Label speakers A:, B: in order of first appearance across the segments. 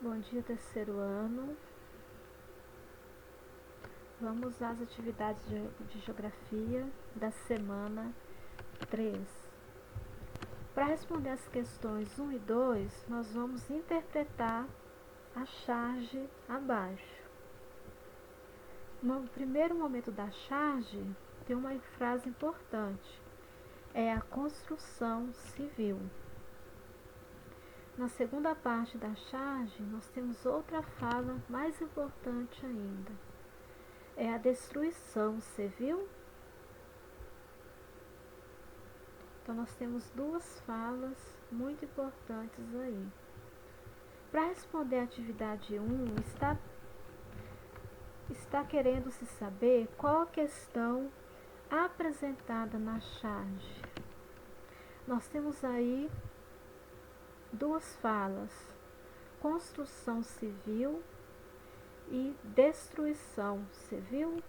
A: Bom dia, terceiro ano. Vamos às atividades de geografia da semana 3. Para responder as questões 1 e 2, nós vamos interpretar a charge abaixo. No primeiro momento da charge, tem uma frase importante. É a construção civil. Na segunda parte da charge, nós temos outra fala mais importante ainda. É a destruição civil. Então, nós temos duas falas muito importantes aí. Para responder a atividade 1, está querendo se saber qual a questão apresentada na charge. Nós temos aí duas falas, construção civil e destruição civil.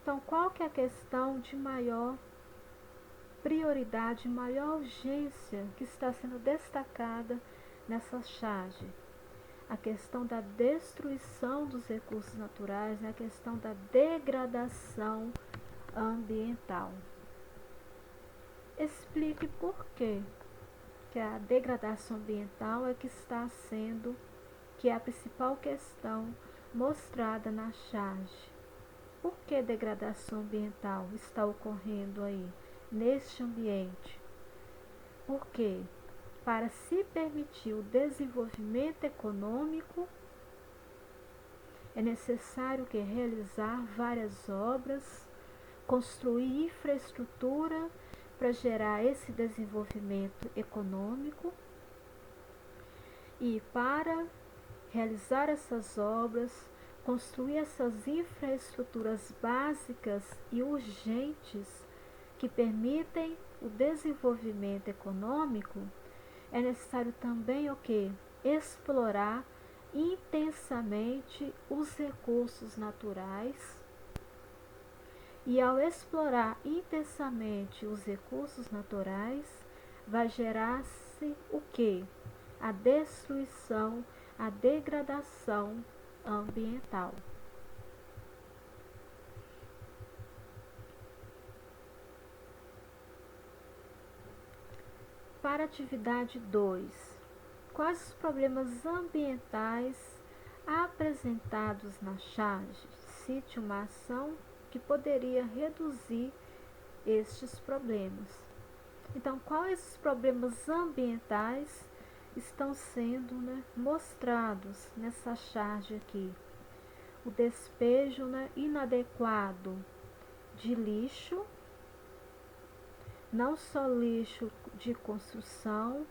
A: Então, qual que é a questão de maior prioridade, maior urgência que está sendo destacada nessa charge? A questão da destruição dos recursos naturais, né? A questão da degradação ambiental. Explique por quê que a degradação ambiental é que é a principal questão mostrada na charge. Por que degradação ambiental está ocorrendo aí, neste ambiente? Porque para se permitir o desenvolvimento econômico, é necessário realizar várias obras, construir infraestrutura para gerar esse desenvolvimento econômico. E para realizar essas obras, construir essas infraestruturas básicas e urgentes que permitem o desenvolvimento econômico, é necessário também o quê? Explorar intensamente os recursos naturais. E ao explorar intensamente os recursos naturais, vai gerar-se o quê? A destruição, a degradação ambiental. Para a atividade 2, quais os problemas ambientais apresentados na charge? Cite uma ação que poderia reduzir estes problemas. Então, quais os problemas ambientais estão sendo mostrados nessa charge aqui? O despejo inadequado de lixo, não só lixo de construção,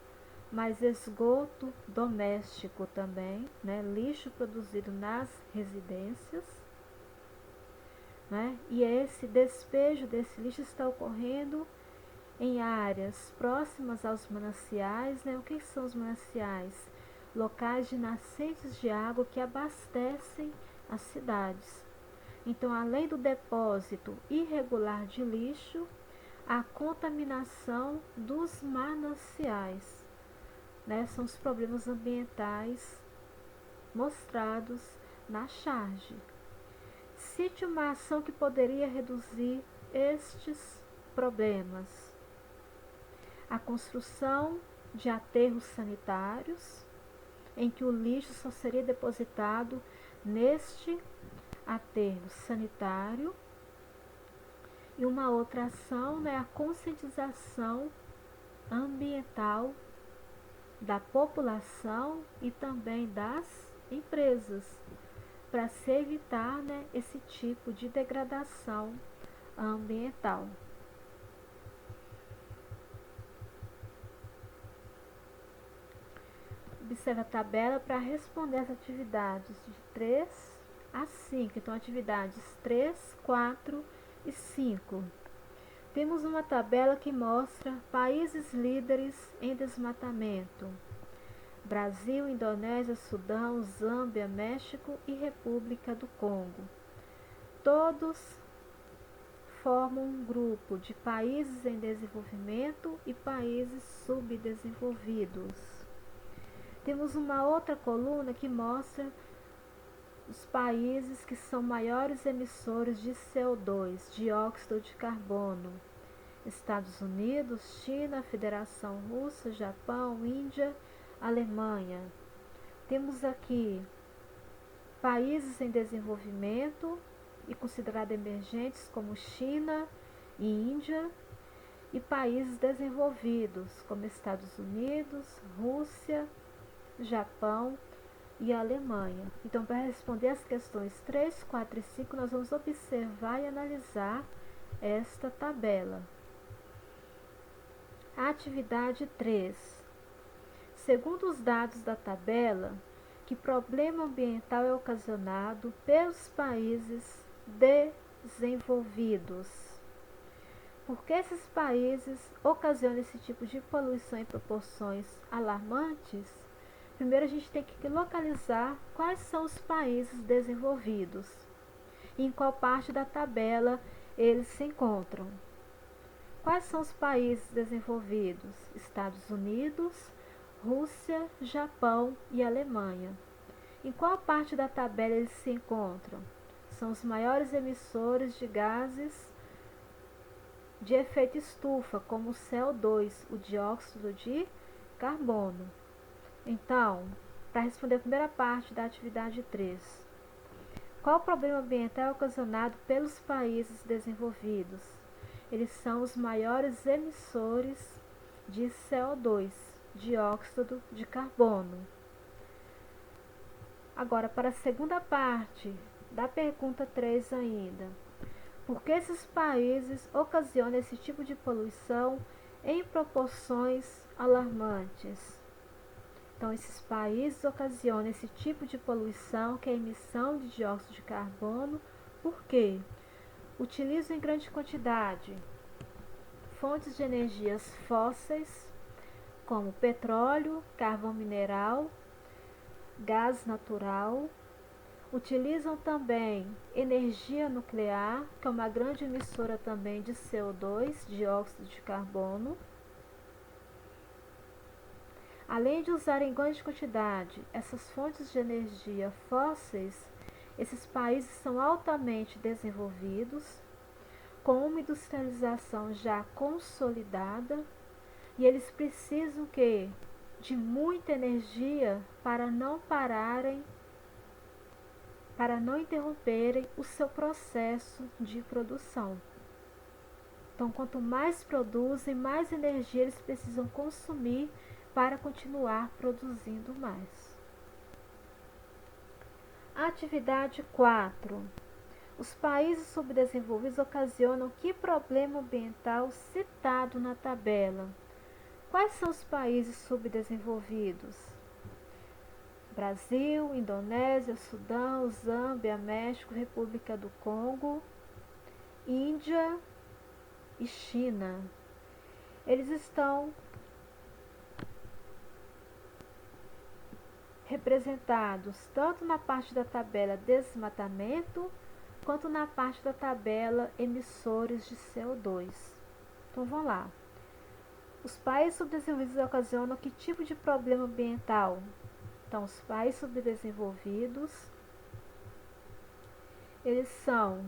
A: mas esgoto doméstico também, lixo produzido nas residências. E esse despejo desse lixo está ocorrendo em áreas próximas aos mananciais. O que são os mananciais? Locais de nascentes de água que abastecem as cidades. Então, além do depósito irregular de lixo, a contaminação dos mananciais, são os problemas ambientais mostrados na charge. Cite uma ação que poderia reduzir estes problemas. A construção de aterros sanitários, em que o lixo só seria depositado neste aterro sanitário. E uma outra ação é a conscientização ambiental da população e também das empresas, para se evitar esse tipo de degradação ambiental. Observe a tabela para responder as atividades de 3 a 5. Então, atividades 3, 4 e 5. Temos uma tabela que mostra países líderes em desmatamento: Brasil, Indonésia, Sudão, Zâmbia, México e República do Congo. Todos formam um grupo de países em desenvolvimento e países subdesenvolvidos. Temos uma outra coluna que mostra os países que são maiores emissores de CO2, dióxido de carbono. Estados Unidos, China, Federação Russa, Japão, Índia, Alemanha. Temos aqui países em desenvolvimento e considerados emergentes como China e Índia, e países desenvolvidos como Estados Unidos, Rússia, Japão e Alemanha. Então, para responder as questões 3, 4 e 5, nós vamos observar e analisar esta tabela. Atividade 3. Segundo os dados da tabela, que problema ambiental é ocasionado pelos países desenvolvidos? Por que esses países ocasionam esse tipo de poluição em proporções alarmantes? Primeiro a gente tem que localizar quais são os países desenvolvidos e em qual parte da tabela eles se encontram. Quais são os países desenvolvidos? Estados Unidos, Rússia, Japão e Alemanha. Em qual parte da tabela eles se encontram? São os maiores emissores de gases de efeito estufa, como o CO2, o dióxido de carbono. Então, para responder a primeira parte da atividade 3, qual o problema ambiental ocasionado pelos países desenvolvidos? Eles são os maiores emissores de CO2, dióxido de carbono. Agora, para a segunda parte da pergunta 3 ainda. Por que esses países ocasionam esse tipo de poluição em proporções alarmantes? Então, esses países ocasionam esse tipo de poluição, que é a emissão de dióxido de carbono, por quê? Utilizam em grande quantidade fontes de energias fósseis, como petróleo, carvão mineral, gás natural. Utilizam também energia nuclear, que é uma grande emissora também de CO2, dióxido de carbono. Além de usar em grande quantidade essas fontes de energia fósseis, esses países são altamente desenvolvidos, com uma industrialização já consolidada, e eles precisam de muita energia para não interromperem o seu processo de produção. Então, quanto mais produzem, mais energia eles precisam consumir para continuar produzindo mais. Atividade 4. Os países subdesenvolvidos ocasionam que problema ambiental citado na tabela? Quais são os países subdesenvolvidos? Brasil, Indonésia, Sudão, Zâmbia, México, República do Congo, Índia e China. Eles estão representados tanto na parte da tabela desmatamento, quanto na parte da tabela emissores de CO2. Então vamos lá. Os países subdesenvolvidos ocasionam que tipo de problema ambiental? Então, os países subdesenvolvidos, eles são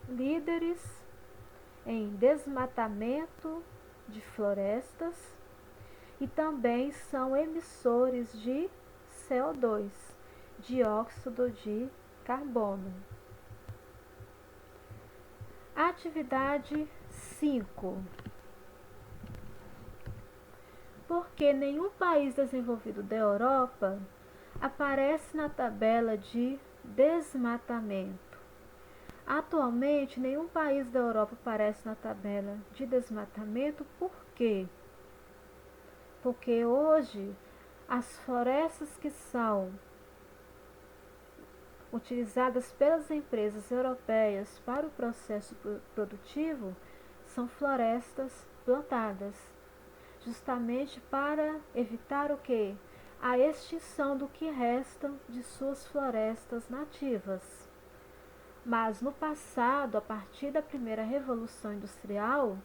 A: líderes em desmatamento de florestas e também são emissores de CO2, dióxido de carbono. Atividade 5. Porque nenhum país desenvolvido da Europa aparece na tabela de desmatamento. Atualmente, nenhum país da Europa aparece na tabela de desmatamento. Por quê? Porque hoje as florestas que são utilizadas pelas empresas europeias para o processo produtivo são florestas plantadas, justamente para evitar o quê? A extinção do que restam de suas florestas nativas. Mas no passado, a partir da primeira revolução industrial,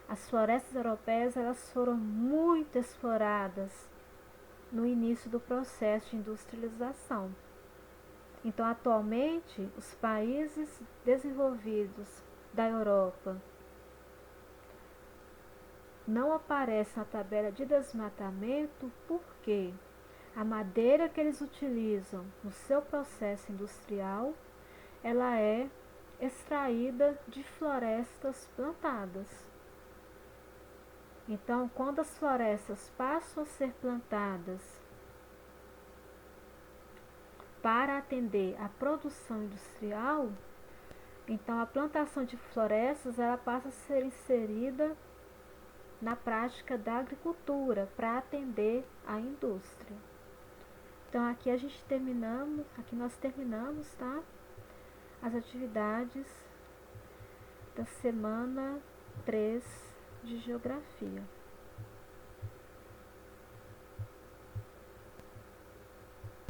A: as florestas europeias elas foram muito exploradas no início do processo de industrialização. Então, atualmente, os países desenvolvidos da Europa não aparecem na tabela de desmatamento porque a madeira que eles utilizam no seu processo industrial, ela é extraída de florestas plantadas. Então, quando as florestas passam a ser plantadas para atender à produção industrial, então a plantação de florestas ela passa a ser inserida na prática da agricultura para atender à indústria. Então aqui nós terminamos, tá? As atividades da semana 3 de Geografia.